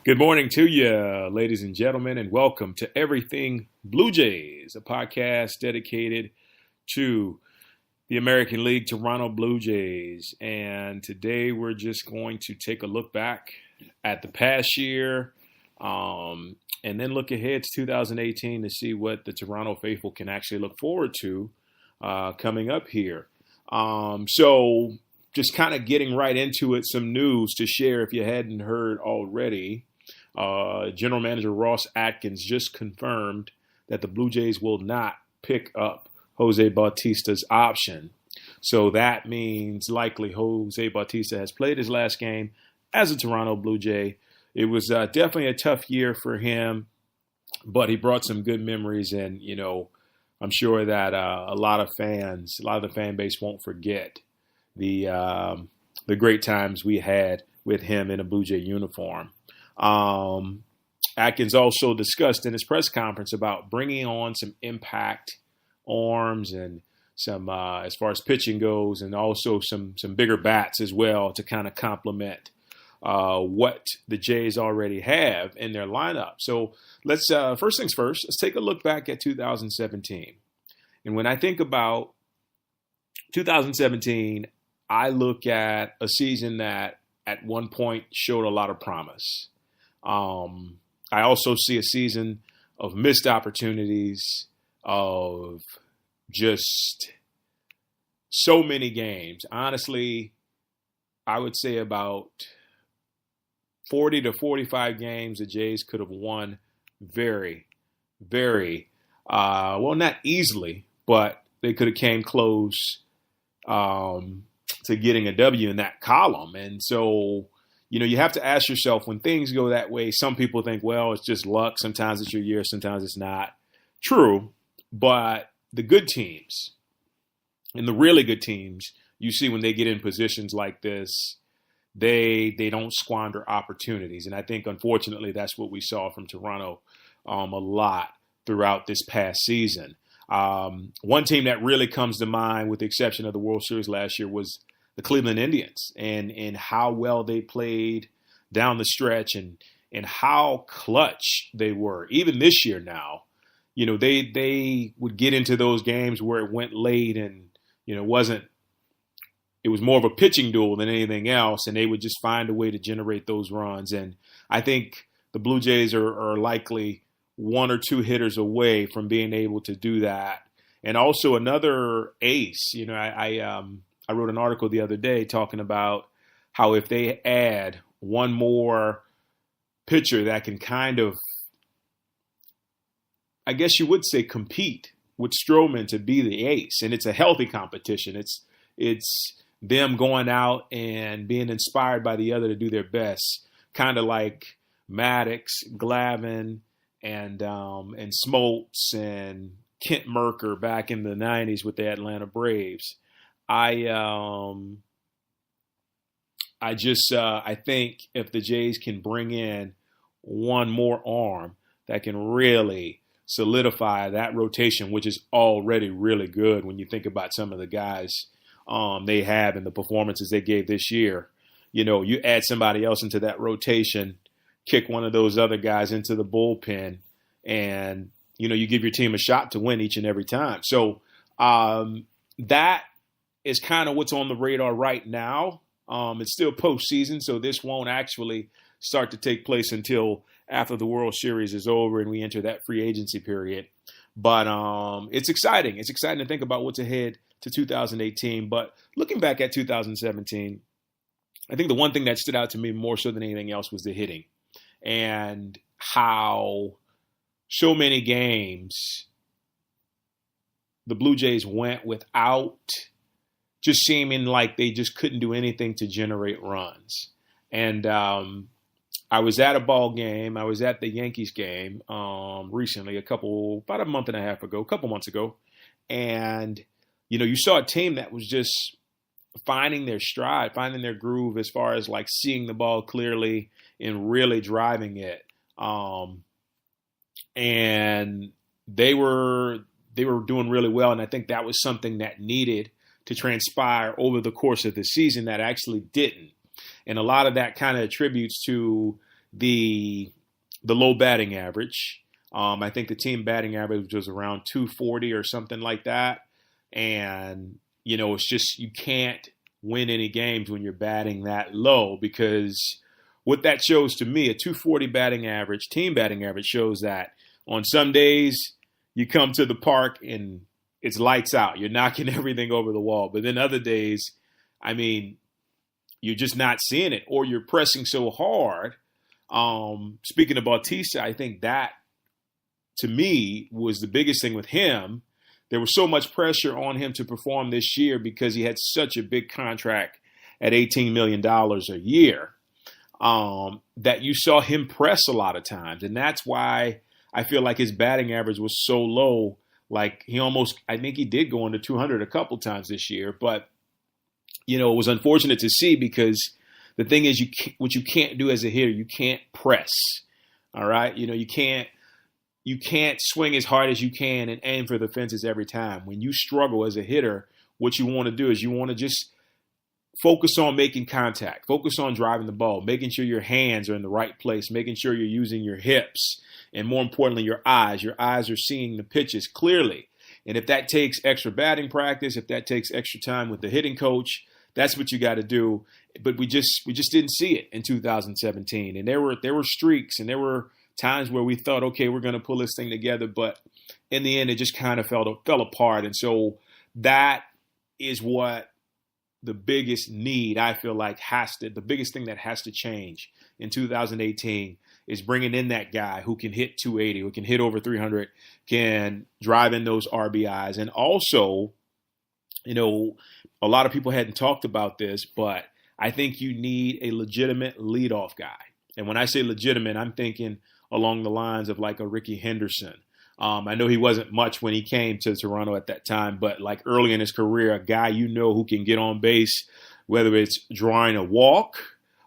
Good morning to you, ladies and gentlemen, and welcome to Everything Blue Jays, a podcast dedicated to the American League Toronto Blue Jays. And today we're just going to take a look back at the past year and then look ahead to 2018 to see what the Toronto faithful can actually look forward to coming up here. So just kind of getting right into it, some news to share if you hadn't heard already. General Manager Ross Atkins just confirmed that the Blue Jays will not pick up Jose Bautista's option. So that means likely Jose Bautista has played his last game as a Toronto Blue Jay. It was definitely a tough year for him, but he brought some good memories. And, you know, I'm sure that a lot of the fan base won't forget the great times we had with him in a Blue Jay uniform. Atkins also discussed in his press conference about bringing on some impact arms and some, as far as pitching goes, and also some bigger bats as well to kind of complement what the Jays already have in their lineup. So let's, first things first, let's take a look back at 2017. And when I think about 2017, I look at a season that at one point showed a lot of promise. I also see a season of missed opportunities, of just so many games. Honestly, I would say about 40 to 45 games the Jays could have won very, well, not easily, but they could have came close to getting a W in that column. And so, you know, you have to ask yourself, when things go that way, some people think, well, it's just luck. Sometimes it's your year. Sometimes it's not. True. But the good teams and the really good teams, you see when they get in positions like this, they don't squander opportunities. And I think, unfortunately, that's what we saw from Toronto a lot throughout this past season. One team that really comes to mind, with the exception of the World Series last year, was the Cleveland Indians, and how well they played down the stretch and how clutch they were. Even this year now, you know, they would get into those games where it went late and, you know, it was more of a pitching duel than anything else, and they would just find a way to generate those runs. And I think the Blue Jays are likely one or two hitters away from being able to do that. And also another ace, you know, I wrote an article the other day talking about how if they add one more pitcher that can kind of, I guess you would say, compete with Stroman to be the ace, and it's a healthy competition. It's them going out and being inspired by the other to do their best, kind of like Maddox, Glavine, and Smoltz and Kent Mercker back in the 90s with the Atlanta Braves. I think if the Jays can bring in one more arm that can really solidify that rotation, which is already really good when you think about some of the guys they have and the performances they gave this year. You know, you add somebody else into that rotation, kick one of those other guys into the bullpen, and, you know, you give your team a shot to win each and every time. So that is kind of what's on the radar right now. It's still postseason, so this won't actually start to take place until after the World Series is over and we enter that free agency period. But it's exciting. It's exciting to think about what's ahead to 2018. But looking back at 2017, I think the one thing that stood out to me more so than anything else was the hitting, and how so many games the Blue Jays went without just seeming like they just couldn't do anything to generate runs. And I was at a ball game. I was at the Yankees game recently, about a month and a half ago, a couple months ago. And, you know, you saw a team that was just finding their stride, finding their groove as far as like seeing the ball clearly and really driving it. And they were doing really well. And I think that was something that needed to transpire over the course of the season that actually didn't. And a lot of that kind of attributes to, the low batting average. I think the team batting average was around 240 or something like that. And, it's just you can't win any games when you're batting that low, because what that shows to me, a 240 batting average, team batting average, shows that on some days you come to the park and it's lights out. You're knocking everything over the wall. But then other days, you're just not seeing it, or you're pressing so hard. Speaking of Bautista, I think that, to me, was the biggest thing with him. There was so much pressure on him to perform this year because he had such a big contract at $18 million a year, that you saw him press a lot of times. And that's why I feel like his batting average was so low. Like I think he did go under 200 a couple times this year. But, it was unfortunate to see, because the thing is, what you can't do as a hitter, you can't press. All right. You can't swing as hard as you can and aim for the fences every time. When you struggle as a hitter, what you want to do is you want to just focus on making contact, focus on driving the ball, making sure your hands are in the right place, making sure you're using your hips, and more importantly, your eyes. Your eyes are seeing the pitches clearly. And if that takes extra batting practice, if that takes extra time with the hitting coach, that's what you got to do. But we just didn't see it in 2017. And there were streaks, and there were times where we thought, okay, we're going to pull this thing together. But in the end, it just kind of fell apart. And so that is what the biggest need, I feel like, the biggest thing that has to change in 2018 is bringing in that guy who can hit 280, who can hit over 300, can drive in those RBIs. And also, a lot of people hadn't talked about this, but I think you need a legitimate leadoff guy. And when I say legitimate, I'm thinking along the lines of like a Ricky Henderson. I know he wasn't much when he came to Toronto at that time, but like early in his career, a guy who can get on base, whether it's drawing a walk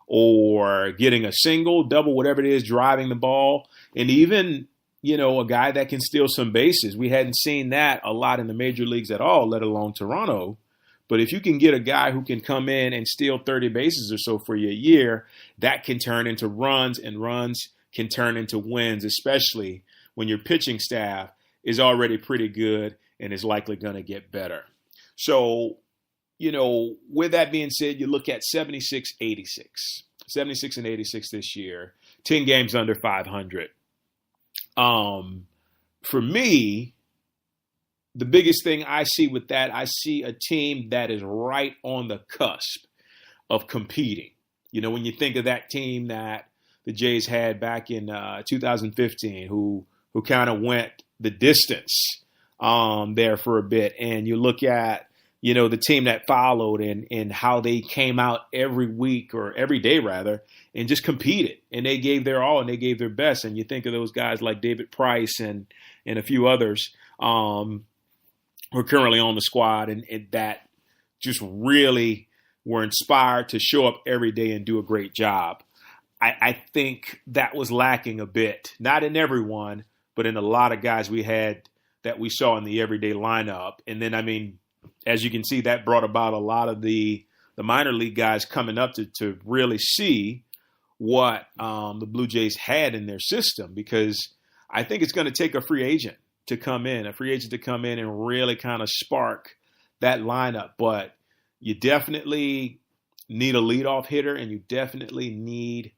or getting a single, double, whatever it is, driving the ball, and even, a guy that can steal some bases. We hadn't seen that a lot in the major leagues at all, let alone Toronto. But if you can get a guy who can come in and steal 30 bases or so for you a year, that can turn into runs, and runs can turn into wins, especially when your pitching staff is already pretty good and is likely going to get better. So, with that being said, you look at 76-86. 76 and 86 this year, 10 games under 500. For me, the biggest thing I see with that, I see a team that is right on the cusp of competing. When you think of that team that the Jays had back in 2015, who kind of went the distance there for a bit, and you look at the team that followed and how they came out every week, or every day rather, and just competed, and they gave their all and they gave their best. And you think of those guys like David Price and a few others who are currently on the squad, and that just really were inspired to show up every day and do a great job. I think that was lacking a bit, not in everyone, but in a lot of guys we had that we saw in the everyday lineup. And then, as you can see, that brought about a lot of the minor league guys coming up to really see what the Blue Jays had in their system, because I think it's going to take a free agent to come in and really kind of spark that lineup. But you definitely need a leadoff hitter, and you definitely need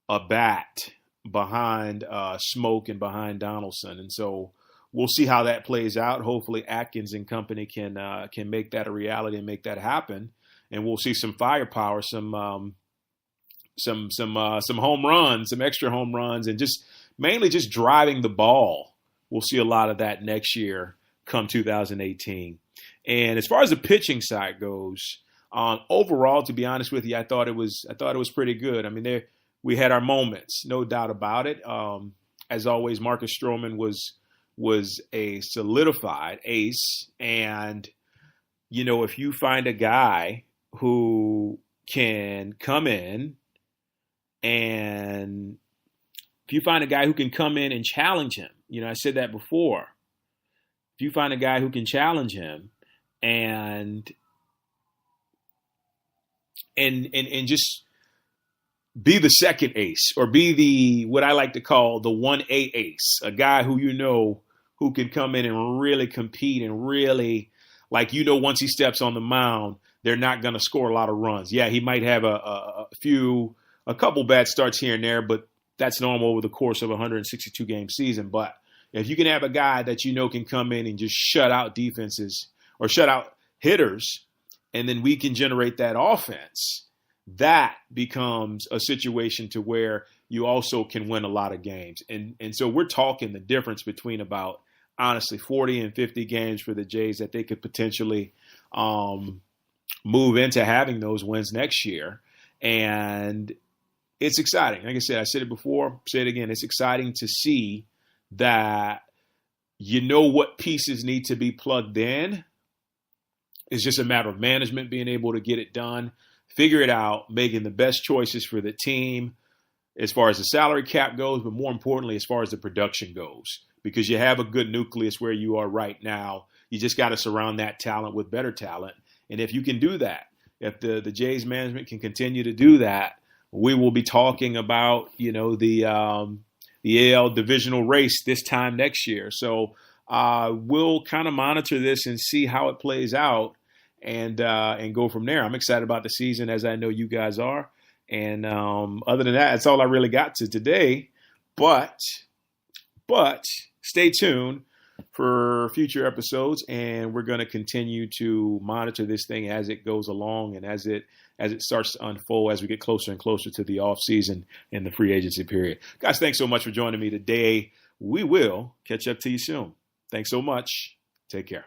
a bat behind Smoke and behind Donaldson. And so we'll see how that plays out. Hopefully Atkins and company can make that a reality and make that happen. And we'll see some firepower, some home runs, some extra home runs, and just mainly just driving the ball. We'll see a lot of that next year come 2018. And as far as the pitching side goes, overall, to be honest with you, I thought it was pretty good. We had our moments, no doubt about it. As always, Marcus Stroman was a solidified ace. And, if you find a guy who can come in and challenge him, I said that before. If you find a guy who can challenge him and just be the second ace, or be the, what I like to call the 1A ace, a guy who who can come in and really compete and really, like, once he steps on the mound, they're not going to score a lot of runs. Yeah, he might have a couple bad starts here and there, but that's normal over the course of a 162 game season. But if you can have a guy that can come in and just shut out defenses or shut out hitters, and then we can generate that offense, that becomes a situation to where you also can win a lot of games. And so we're talking the difference between about, honestly, 40 and 50 games for the Jays that they could potentially move into having those wins next year. And it's exciting. Like I said it before, say it again. It's exciting to see that what pieces need to be plugged in. It's just a matter of management being able to get it done, figure it out, making the best choices for the team as far as the salary cap goes, but more importantly, as far as the production goes, because you have a good nucleus where you are right now. You just got to surround that talent with better talent. And if you can do that, if the Jays management can continue to do that, we will be talking about, the AL divisional race this time next year. So we'll kind of monitor this and see how it plays out and go from there. I'm excited about the season, as I know you guys are. And other than that, that's all I really got to today. But stay tuned for future episodes, and we're going to continue to monitor this thing as it goes along and as it starts to unfold as we get closer and closer to the off season and the free agency period. Guys, thanks so much for joining me today. We will catch up to you soon. Thanks so much. Take care.